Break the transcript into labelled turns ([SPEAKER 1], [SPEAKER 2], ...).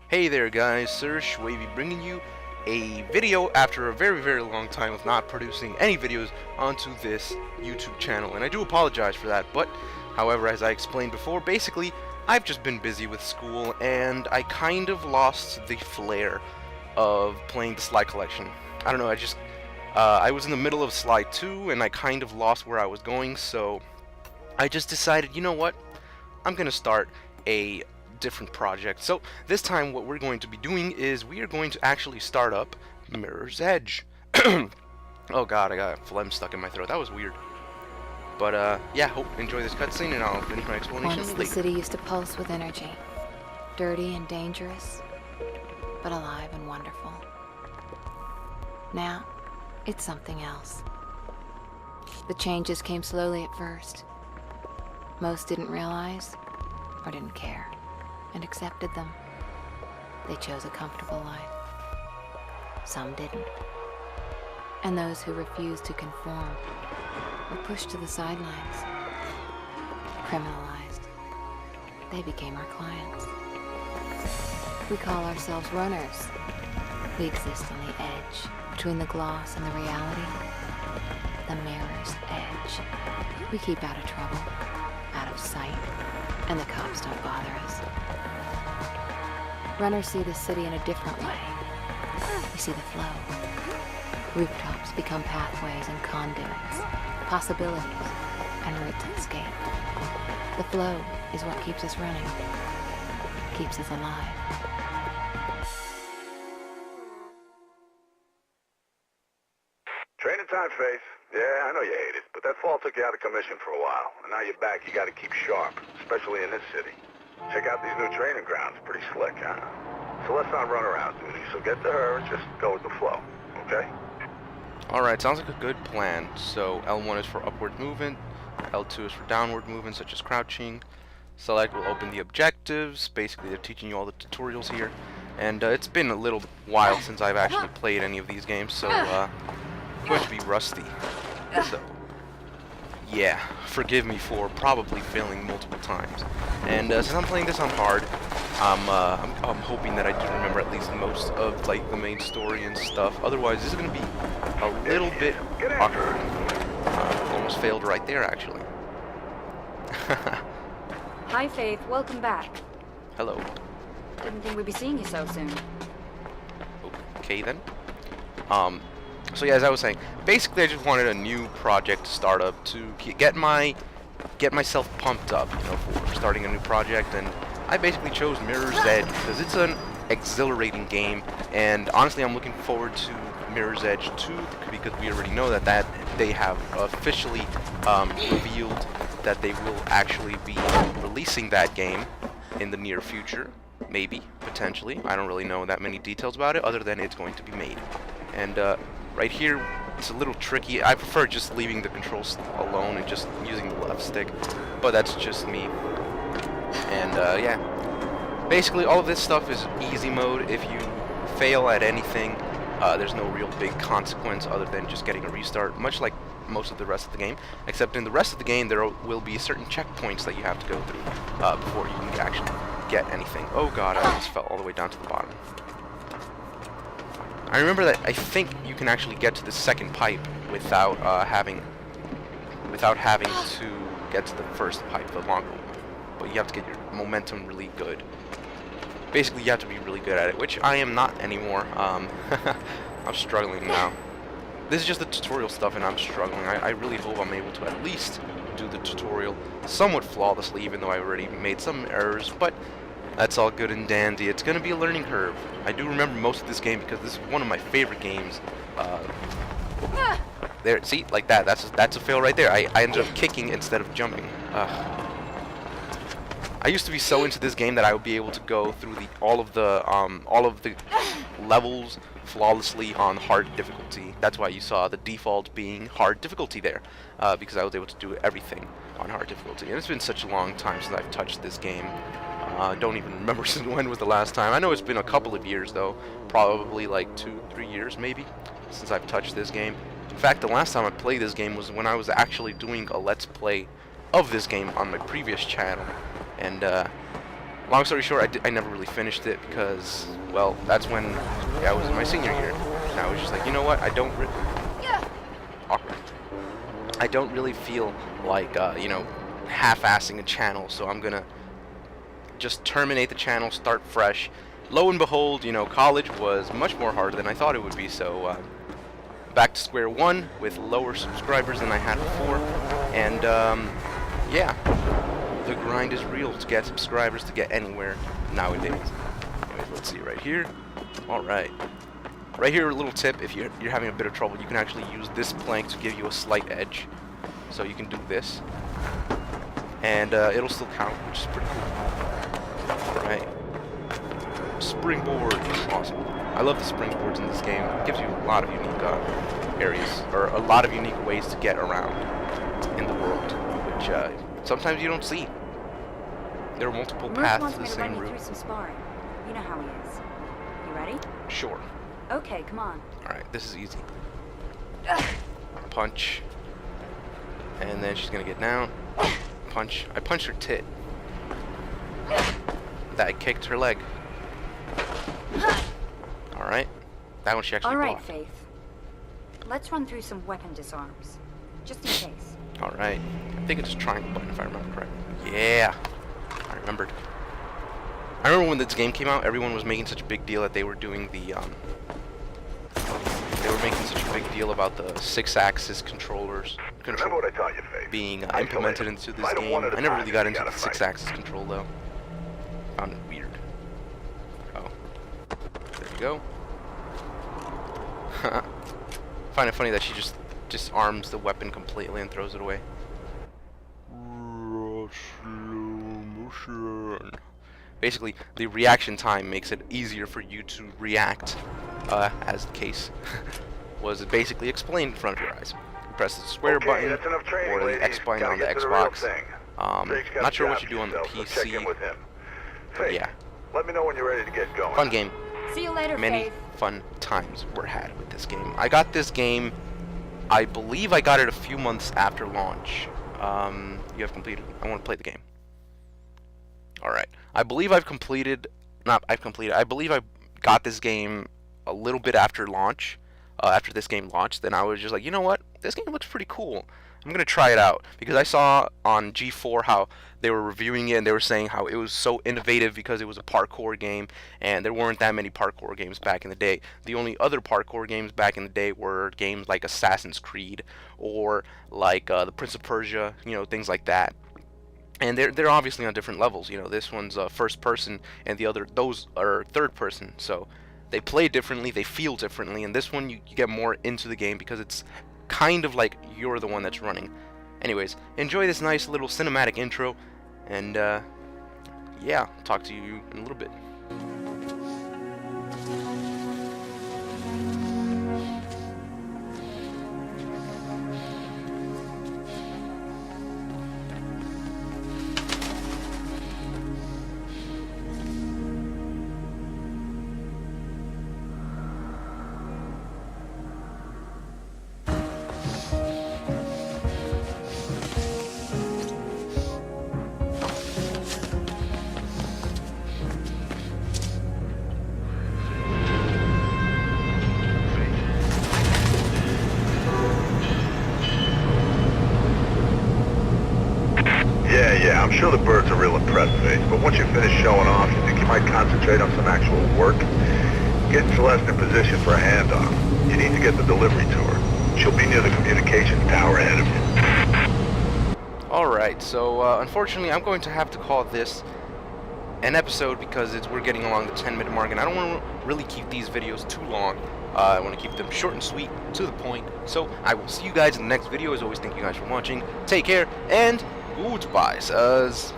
[SPEAKER 1] Hey there guys, Sir Shwavy bringing you a video after a very long time of not producing any videos onto this YouTube channel, and I do apologize for that, but however, as I explained before, basically I've just been busy with school and I kind of lost the flair of playing the slide collection. I don't know, I was in the middle of slide 2 and I kind of lost where I was going, so I just decided, you know what, I'm gonna start a different project. So this time what we're going to be doing is we are going to actually start up Mirror's Edge. Oh god, I got phlegm stuck in my throat. That was weird. But yeah, hope you enjoy this cutscene and I'll finish my explanation
[SPEAKER 2] Once
[SPEAKER 1] later.
[SPEAKER 2] the city used to pulse with energy. Dirty and dangerous, but alive and wonderful. Now, it's something else. The changes came slowly at first. Most didn't realize, or didn't care, and accepted them. They chose a comfortable life. Some didn't. And those who refused to conform were pushed to the sidelines, criminalized. They became our clients. We call ourselves runners. We exist on the edge, between the gloss and the reality. The mirror's edge. We keep out of trouble, out of sight, and the cops don't bother us. Runners see the city in a different way. We see the flow. Rooftops become pathways and conduits, possibilities, and routes to escape. The flow is what keeps us running, keeps us alive.
[SPEAKER 3] Training time, Faith. Yeah, I know you hate it, but that fall took you out of commission for a while. And now you're back, you gotta keep sharp, especially in this city. Check out these new training grounds. Pretty slick, huh? Celeste's on runaround duty, so get to her and just go with the flow, okay?
[SPEAKER 1] Alright, sounds like a good plan. So L1 is for upward movement, L2 is for downward movement such as crouching. Select will open the objectives. Basically they're teaching you all the tutorials here. And it's been a little while since I've actually played any of these games, so I'm going to be rusty. So yeah, forgive me for probably failing multiple times. And since I'm playing this on hard, I'm hoping that I do remember at least most of like the main story and stuff. Otherwise, this is going to be a little bit awkward. Almost failed right there, actually.
[SPEAKER 4] Hi, Faith. Welcome back.
[SPEAKER 1] Hello.
[SPEAKER 4] Didn't think we'd be seeing you so soon.
[SPEAKER 1] Okay then. So yeah, as I was saying, basically I just wanted a new project to start up to get myself pumped up, you know, for starting a new project, and I basically chose Mirror's Edge because it's an exhilarating game, and honestly I'm looking forward to Mirror's Edge 2 because we already know that they have officially revealed that they will actually be releasing that game in the near future, maybe, potentially. I don't really know that many details about it other than it's going to be made. And right here, it's a little tricky. I prefer just leaving the controls alone and just using the left stick, but that's just me. And yeah, basically all of this stuff is easy mode. If you fail at anything, there's no real big consequence other than just getting a restart, much like most of the rest of the game, except in the rest of the game there will be certain checkpoints that you have to go through before you can actually get anything. Oh god, I almost fell all the way down to the bottom. I remember that I think you can actually get to the second pipe without having to get to the first pipe, the longer one. But you have to get your momentum really good. Basically, you have to be really good at it, which I am not anymore. I'm struggling now. This is just the tutorial stuff, and I'm struggling. I really hope I'm able to at least do the tutorial somewhat flawlessly, even though I already made some errors, but that's all good and dandy. It's going to be a learning curve. I do remember most of this game because this is one of my favorite games. There, see, like that. That's a fail right there. I ended up kicking instead of jumping. I used to be so into this game that I would be able to go through all of the levels flawlessly on hard difficulty. That's why you saw the default being hard difficulty there, because I was able to do everything on hard difficulty. And it's been such a long time since I've touched this game. I don't even remember since when was the last time. I know it's been a couple of years though, probably like 2-3 years maybe, since I've touched this game. In fact, the last time I played this game was when I was actually doing a Let's Play of this game on my previous channel. And long story short, I never really finished it because, well, that's when I was in my senior year. And I was just like, you know what? Awkward. I don't really feel like, you know, half-assing a channel, so I'm gonna just terminate the channel, start fresh. Lo and behold, you know, college was much more harder than I thought it would be, so back to square one with lower subscribers than I had before, and yeah, the grind is real to get subscribers, to get anywhere nowadays. Anyways, let's see right here. Alright. Right here, a little tip, if you're having a bit of trouble, you can actually use this plank to give you a slight edge. So you can do this, and it'll still count, which is pretty cool. Alright. Springboard. Awesome. I love the springboards in this game. It gives you a lot of unique areas, or a lot of unique ways to get around in the world, which sometimes you don't see. There are multiple paths to the same route.
[SPEAKER 4] Through some sparring. You know how he is. You ready?
[SPEAKER 1] Sure.
[SPEAKER 4] Okay, come on.
[SPEAKER 1] Alright, this is easy. Punch. And then she's gonna get down. Punch. I punched her tit. That kicked her leg. Alright. That one she actually
[SPEAKER 4] All right,
[SPEAKER 1] blocked.
[SPEAKER 4] Faith. Let's run through some weapon disarms. Just in case.
[SPEAKER 1] Alright. I think it's a triangle button if I remember correctly. Yeah. I remembered. I remember when this game came out, everyone was making such a big deal that they were doing the, they were making such a big deal about the 6-axis controllers
[SPEAKER 3] Remember what I taught you, Faith?
[SPEAKER 1] being implemented into this game. I never really got into the 6-axis control though. Found it weird. Oh, there you go. Find it funny that she just disarms the weapon completely and throws it away. Basically, the reaction time makes it easier for you to react, as the case was basically explained in front of your eyes. You press the square button or the X button on the Xbox. Not sure what you do on the PC, but yeah.
[SPEAKER 3] Let me know when you're ready to get going.
[SPEAKER 1] Fun game.
[SPEAKER 4] See you later,
[SPEAKER 1] Many
[SPEAKER 4] Faith.
[SPEAKER 1] fun times were had with this game. I got this game, I believe I got it a few months after launch. You have completed. I want to play the game. Alright. I believe I believe I got this game a little bit after launch. After this game launched, then I was just like, you know what? This game looks pretty cool. I'm going to try it out. Because I saw on G4 how they were reviewing it, and they were saying how it was so innovative because it was a parkour game, and there weren't that many parkour games back in the day. The only other parkour games back in the day were games like Assassin's Creed, or like the Prince of Persia, you know, things like that. And they're obviously on different levels. You know, this one's first person, and those are third person. So they play differently, they feel differently, and this one you get more into the game because it's kind of like you're the one that's running. Anyways, enjoy this nice little cinematic intro, and yeah, talk to you in a little bit.
[SPEAKER 3] Yeah, I'm sure the birds are real impressed, Faith, but once you finish showing off, you think you might concentrate on some actual work? Getting Celeste in position for a handoff. You need to get the delivery to her. She'll be near the communications tower ahead of you.
[SPEAKER 1] Alright, so unfortunately I'm going to have to call this an episode because we're getting along the 10-minute mark, and I don't want to really keep these videos too long. I want to keep them short and sweet, to the point. So I will see you guys in the next video. As always, thank you guys for watching. Take care, and goodbye, sirs.